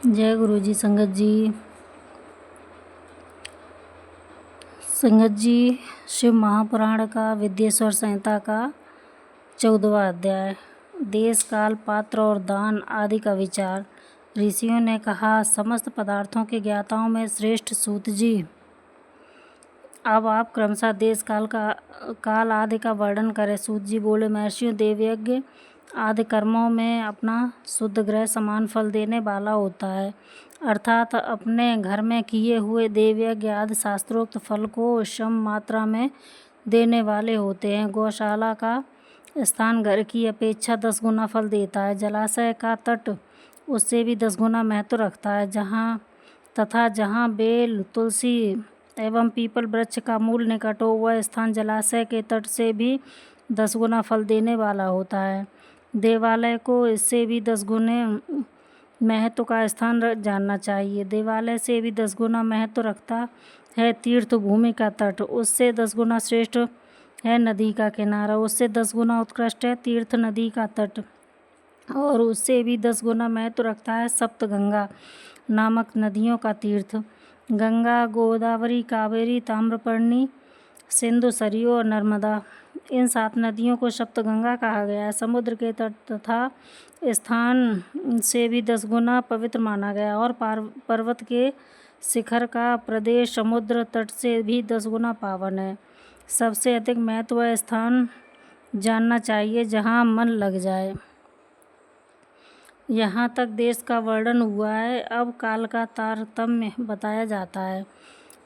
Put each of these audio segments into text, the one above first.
जय गुरु जी। संगत जी शिव महापुराण का विद्येश्वर संहिता का 14वां अध्याय। देश काल पात्र और दान आदि का विचार। ऋषियों ने कहा, समस्त पदार्थों के ज्ञाताओं में श्रेष्ठ सूत जी, अब आप क्रमशः देश काल आदि का वर्णन करें। सूत जी बोले, महर्षियों, देवयज्ञ आदि कर्मों में अपना शुद्ध ग्रह समान फल देने वाला होता है, अर्थात अपने घर में किए हुए देवयज्ञ आदि शास्त्रोक्त फल को सम मात्रा में देने वाले होते हैं। गौशाला का स्थान घर की अपेक्षा 10 गुना फल देता है। जलाशय का तट उससे भी 10 गुना महत्व रखता है। जहाँ बेल, तुलसी एवं पीपल वृक्ष का मूल निकट हो, वह स्थान जलाशय के तट से भी 10 गुना फल देने वाला होता है। देवालय को इससे भी 10 गुने महत्व का स्थान जानना चाहिए। देवालय से भी 10 गुना महत्व रखता है तीर्थ भूमि का तट। उससे 10 गुना श्रेष्ठ है नदी का किनारा। उससे 10 गुना उत्कृष्ट है तीर्थ नदी का तट। और उससे भी 10 गुना महत्व रखता है सप्त गंगा नामक नदियों का तीर्थ। गंगा, गोदावरी, कावेरी, ताम्रपर्णी, सिंधु, सरयू और नर्मदा, इन 7 नदियों को सप्तगंगा कहा गया है। समुद्र के तट तथा स्थान से भी 10 गुना पवित्र माना गया और पर्वत के शिखर का प्रदेश समुद्र तट से भी 10 गुना पावन है। सबसे अधिक महत्व वह स्थान जानना चाहिए जहाँ मन लग जाए। यहाँ तक देश का वर्णन हुआ है। अब काल का तारतम्य बताया जाता है।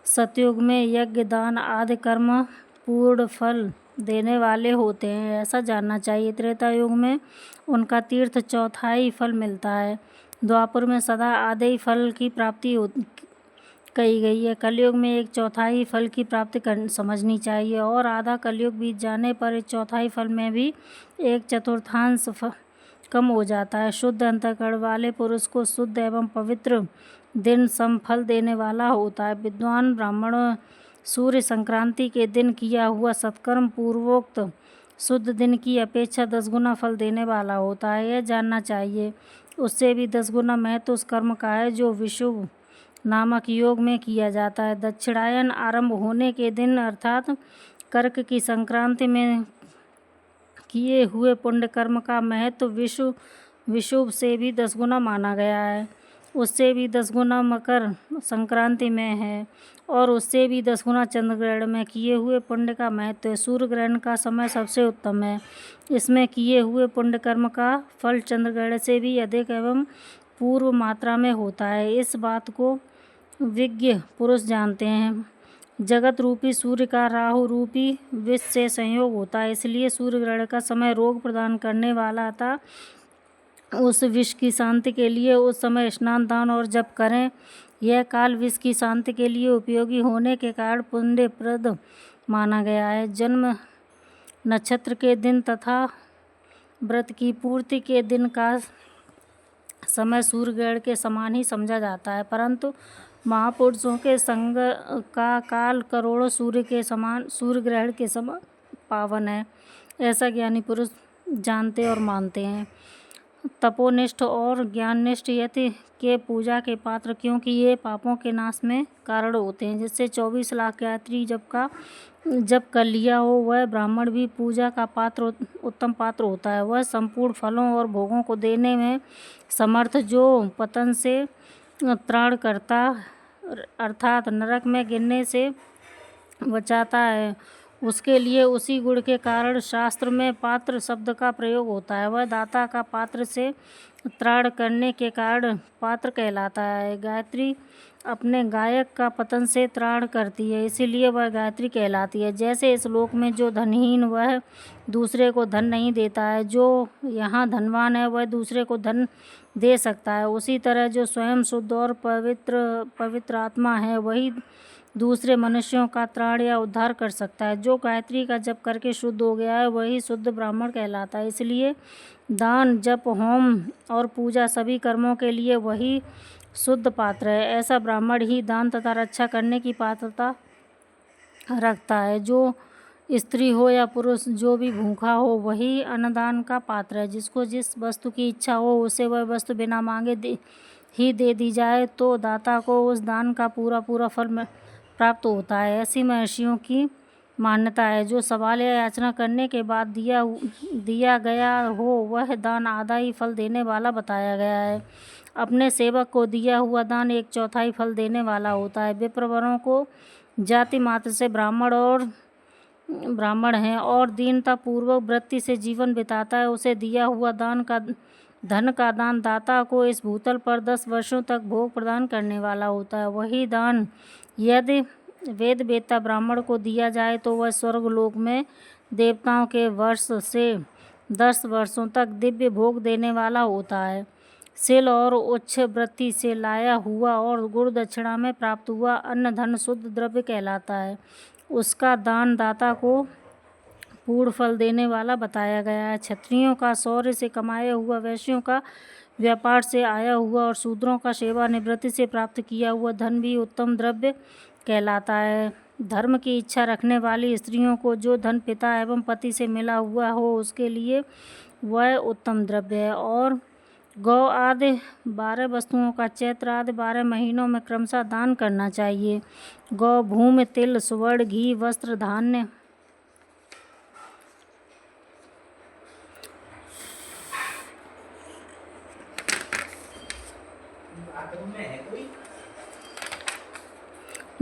सतयुग में यज्ञ, दान आदि कर्म पूर्ण फल देने वाले होते हैं, ऐसा जानना चाहिए। त्रेता युग में उनका तीर्थ चौथाई फल मिलता है। द्वापर में सदा आधे फल की प्राप्ति कही गई है। कलयुग में 1/4 फल की प्राप्ति समझनी चाहिए और आधा कलयुग बीत जाने पर 1/4 फल में भी 1/4 कम हो जाता है। शुद्ध अंतःकरण वाले पुरुष को शुद्ध एवं पवित्र दिन सम फल देने वाला होता है। विद्वान ब्राह्मण सूर्य संक्रांति के दिन किया हुआ सत्कर्म पूर्वोक्त शुद्ध दिन की अपेक्षा 10 गुना फल देने वाला होता है, यह जानना चाहिए। उससे भी 10 गुना महत्व उस कर्म का है जो विषुव नामक योग में किया जाता है। दक्षिणायन आरंभ होने के दिन अर्थात कर्क की संक्रांति में किए हुए पुण्य कर्म का महत्व विषुव से भी 10 गुना माना गया है। उससे भी 10 गुना मकर संक्रांति में है और उससे भी 10 गुना चंद्रग्रहण में किए हुए पुण्य का महत्व है। सूर्य ग्रहण का समय सबसे उत्तम है। इसमें किए हुए पुण्य कर्म का फल चंद्रग्रहण से भी अधिक एवं पूर्व मात्रा में होता है। इस बात को विज्ञ पुरुष जानते हैं। जगत रूपी सूर्य का राहु रूपी विष से संयोग होता है, इसलिए सूर्य ग्रहण का समय रोग प्रदान करने वाला था। उस विष की शांति के लिए उस समय स्नान, दान और जप करें। यह काल विष की शांति के लिए उपयोगी होने के कारण पुण्यप्रद माना गया है। जन्म नक्षत्र के दिन तथा व्रत की पूर्ति के दिन का समय सूर्य ग्रहण के समान ही समझा जाता है, परंतु महापुरुषों के संग का काल करोड़ों सूर्य ग्रहण के समान पावन है, ऐसा ज्ञानी पुरुष जानते और मानते हैं। तपोनिष्ठ और ज्ञाननिष्ठ यति के पूजा के पात्र, क्योंकि ये पापों के नाश में कारण होते हैं। जिससे 24 लाख गायत्री जब कर लिया हो, वह ब्राह्मण भी पूजा का उत्तम पात्र होता है। वह संपूर्ण फलों और भोगों को देने में समर्थ, जो पतन से त्राण करता अर्थात नरक में गिरने से बचाता है, उसके लिए उसी गुण के कारण शास्त्र में पात्र शब्द का प्रयोग होता है। वह दाता का पात्र से त्राण करने के कारण पात्र कहलाता है। गायत्री अपने गायक का पतन से त्राण करती है, इसीलिए वह गायत्री कहलाती है। जैसे इस लोक में जो धनहीन वह दूसरे को धन नहीं देता है, जो यहाँ धनवान है वह दूसरे को धन दे सकता है, उसी तरह जो स्वयं शुद्ध और पवित्र आत्मा है वही दूसरे मनुष्यों का त्राण या उद्धार कर सकता है। जो गायत्री का जप करके शुद्ध हो गया है वही शुद्ध ब्राह्मण कहलाता है। इसलिए दान, जप, होम और पूजा सभी कर्मों के लिए वही शुद्ध पात्र है। ऐसा ब्राह्मण ही दान तथा रक्षा करने की पात्रता रखता है। जो स्त्री हो या पुरुष, जो भी भूखा हो वही अन्नदान का पात्र है। जिसको जिस वस्तु की इच्छा हो उसे वह वस्तु बिना मांगे ही दे दी जाए तो दाता को उस दान का पूरा पूरा फल प्राप्त होता है। ऐसी महर्षियों की मान्यता है। जो सवाल या याचना करने के बाद दिया गया हो वह दान आधा ही फल देने वाला बताया गया है। अपने सेवक को दिया हुआ दान 1/4 फल देने वाला होता है। विप्रवरों को जाति मात्र से ब्राह्मण हैं और दीनता पूर्वक वृत्ति से जीवन बिताता है, उसे दिया हुआ धन का दान दाता को इस भूतल पर 10 वर्षों तक भोग प्रदान करने वाला होता है। वही दान यदि वेद वेत्ता ब्राह्मण को दिया जाए तो वह स्वर्ग लोक में देवताओं के वर्ष से 10 वर्षों तक दिव्य भोग देने वाला होता है। शील और उच्च वृत्ति से लाया हुआ और गुरु दक्षिणा में प्राप्त हुआ अन्न धन शुद्ध द्रव्य कहलाता है। उसका दान दाता को पूर्ण फल देने वाला बताया गया है। क्षत्रियों का शौर्य से कमाया हुआ, वैश्यों का व्यापार से आया हुआ और शूद्रों का सेवानिवृत्ति से प्राप्त किया हुआ धन भी उत्तम द्रव्य कहलाता है। धर्म की इच्छा रखने वाली स्त्रियों को जो धन पिता एवं पति से मिला हुआ हो उसके लिए वह उत्तम द्रव्य है। और गौ आदि 12 वस्तुओं का चैत्र आदि 12 महीनों में क्रमशः दान करना चाहिए। गौ, भूमि, तिल, सुवर्ण, घी, वस्त्र, धान्य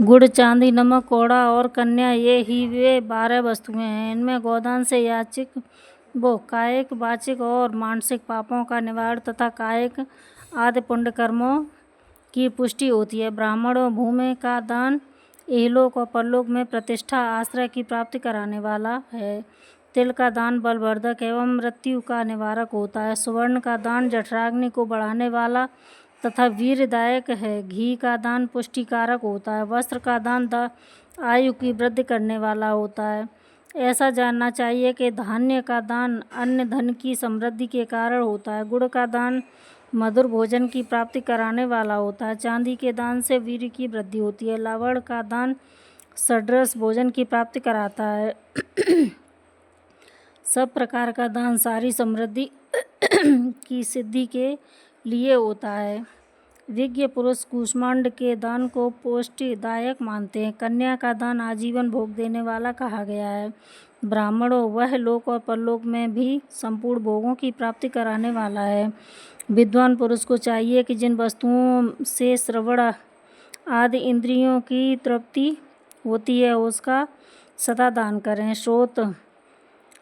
गुड़, चांदी, नमक, कौड़ा और कन्या, ये ही वे 12 वस्तुएं हैं। इनमें गोदान से कायिक, वाचिक और मानसिक पापों का निवारण तथा कायिक आदि पुण्य कर्मों की पुष्टि होती है। ब्राह्मण और भूमि का दान इहलोक और परलोक में प्रतिष्ठा, आश्रय की प्राप्ति कराने वाला है। तिल का दान बलवर्धक एवं मृत्यु का निवारक होता है। सुवर्ण का दान जठराग्नि को बढ़ाने वाला तथा वीरदायक है। घी का दान पुष्टिकारक होता है। वस्त्र का दान आयु की वृद्धि करने वाला होता है। ऐसा जानना चाहिए कि धान्य का दान अन्न धन की समृद्धि के कारण होता है। गुड़ का दान मधुर भोजन की प्राप्ति कराने वाला होता है। चांदी के दान से वीर्य की वृद्धि होती है। लवण का दान षड्रस भोजन की प्राप्ति कराता है। सब प्रकार का दान सारी समृद्धि की सिद्धि के लिए होता है। विज्ञ पुरुष कूष्मांड के दान को पुष्टिदायक मानते हैं। कन्या का दान आजीवन भोग देने वाला कहा गया है। ब्राह्मणों वह लोक और परलोक में भी संपूर्ण भोगों की प्राप्ति कराने वाला है। विद्वान पुरुष को चाहिए कि जिन वस्तुओं से श्रवण आदि इंद्रियों की तृप्ति होती है उसका सदा दान करें। श्रोत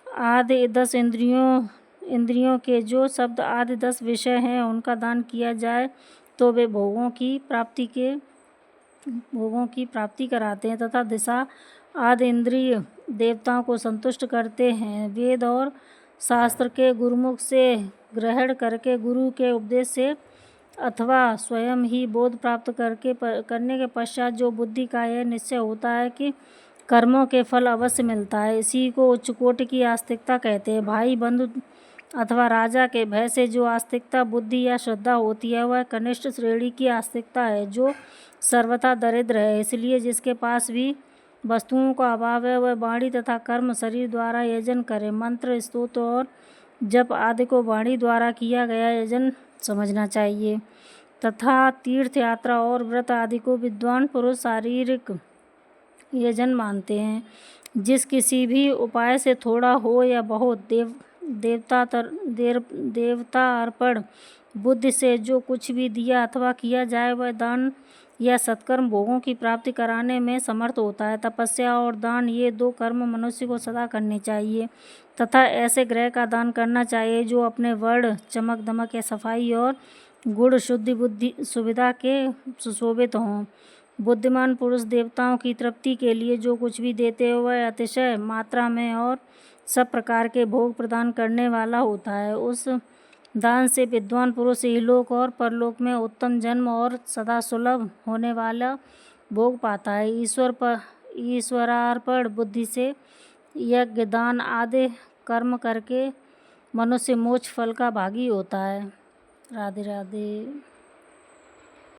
आदि 10 इंद्रियों के जो शब्द आदि 10 विषय हैं उनका दान किया जाए तो वे भोगों की प्राप्ति कराते हैं तथा दिशा आदि इंद्रिय देवताओं को संतुष्ट करते हैं। वेद और शास्त्र के गुरुमुख से ग्रहण करके गुरु के उपदेश से अथवा स्वयं ही बोध प्राप्त करने के पश्चात जो बुद्धि का यह निश्चय होता है कि कर्मों के फल अवश्य मिलता है, इसी को उच्च कोटि की आस्तिकता कहते हैं। भाई बंधु अथवा राजा के भय से जो आस्तिकता बुद्धि या श्रद्धा होती है वह कनिष्ठ श्रेणी की आस्तिकता है जो सर्वथा दरिद्र है। इसलिए जिसके पास भी वस्तुओं का अभाव है वह वाणी तथा कर्म शरीर द्वारा यजन करे। मंत्र, स्तोत्र और जप आदि को वाणी द्वारा किया गया यजन समझना चाहिए तथा तीर्थ यात्रा और व्रत आदि को विद्वान पुरुष शारीरिक यजन मानते हैं। जिस किसी भी उपाय से थोड़ा हो या बहुत देवता अर्पण बुद्धि से जो कुछ भी दिया अथवा किया जाए वह दान या सत्कर्म भोगों की प्राप्ति कराने में समर्थ होता है। तपस्या और दान ये 2 कर्म मनुष्य को सदा करने चाहिए तथा ऐसे ग्रह का दान करना चाहिए जो अपने वर्ण, चमक दमक या सफाई और गुण शुद्धि बुद्धि सुविधा के सुशोभित हों। बुद्धिमान पुरुष देवताओं की तृप्ति के लिए जो कुछ भी देते हो वह अतिशय मात्रा में और सब प्रकार के भोग प्रदान करने वाला होता है। उस दान से विद्वान पुरुष इहलोक और परलोक में उत्तम जन्म और सदा सुलभ होने वाला भोग पाता है। ईश्वरार्पण बुद्धि से यज्ञ, दान आदि कर्म करके मनुष्य मोक्ष फल का भागी होता है। राधे राधे।